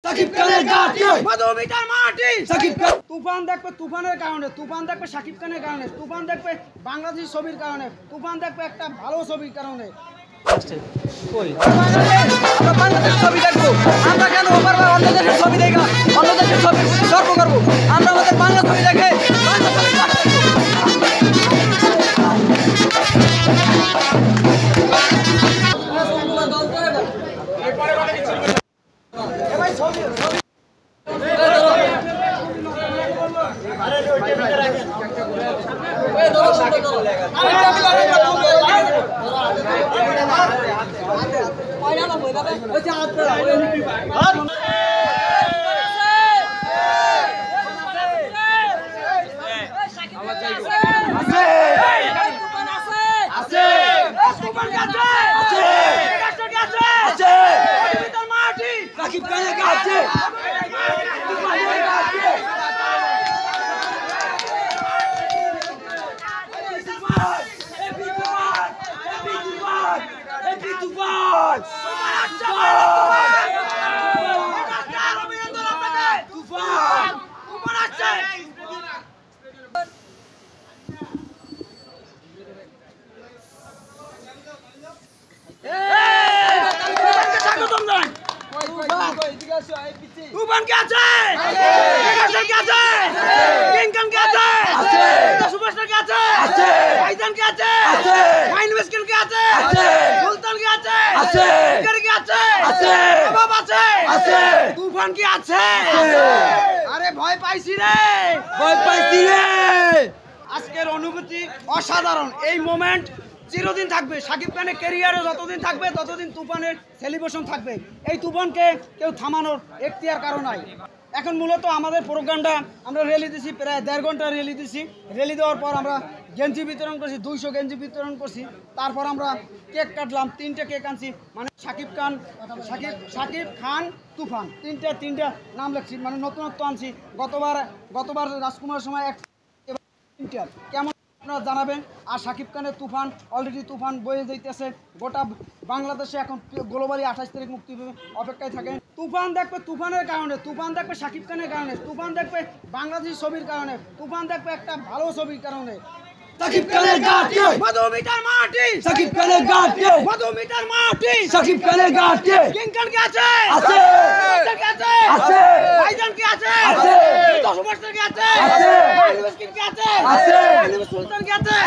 সাকিব খানের ঘাটি মধুমিতার মাটি সাকিব খান তুফান দেখবে তুফানের কারণে, তুফান দেখবে সাকিব খানের কারণে, তুফান দেখবে বাংলাদেশি ছবির কারণে, তুফান দেখবে একটা ভালো ছবির কারণে। আমরা বাংলাদেশ ছবি দেখবো, আমরা কেন অন্য দেশের ছবি দেখা অন্য দেশের ছবি গর্ব করবো? আমরা আমাদের বাংলা ছবি দেখে বাংলা ছবি সাকিব খানের ঘাটি তুফান কে আছে? মেগাস্টার কে আছে? কিংকন কে আছে? সুপারস্টার কে আছে? ভাইজান কে আছে? মাইন মিসকিন কে আছে? সুলতান কে আছে? শিকারি কে আছে? বাবা আছে? তুফান কি আছে? আরে ভয় পাইছি রে, ভয় পাইছি রে। আজকের অনুভূতি অসাধারণ। এই মোমেন্ট চিরদিন থাকবে। সাকিব খানের ক্যারিয়ারে যতদিন থাকবে ততদিন তুফানের সেলিব্রেশন থাকবে। এই তুফানকে কেউ থামানোর এখতিয়ার কারো নাই। এখন মূলত আমাদের প্রোগ্রামটা আমরা র্যালি দিছি, প্রায় 1.5 ঘন্টা র্যালি দিছি। র্যালি দেওয়ার পর আমরা গেঞ্জি বিতরণ করছি, 200 গেঞ্জি বিতরণ করছি। তারপর আমরা কেক কাটলাম, 3টে কেক আনছি, মানে সাকিব খান তুফান তিনটা নাম লিখছি, মানে নতুনত্ব আনছি। গতবার রাজকুমার সময় কেমন আপনারা জানাবেন। আর সাকিব খানের তুফান অলরেডি তুফান বয়ে যাইতেছে গোটা বাংলাদেশে। এখন গ্লোবালি 28 তারিখ মুক্তি পাবে, অপেক্ষায় থাকেন। তুফান দেখবে তুফানের কারণে, তুফান দেখবে সাকিব খানের কারণে, তুফান দেখবে বাংলাদেশি ছবির কারণে, তুফান দেখবে একটা ভালো ছবির কারণে। সাকিব খানের ঘাটি মধুমিতার মাটি সাকিব খানের ঘাটি মধুমিতার মাটি সাকিব খানের ঘাটি কিংকন কে আছে? কে আছে? ভাইজান কে আছে? সুপারস্টার কে আছে? মাইন মিসকিন কে আছে? সুলতান কে আছে?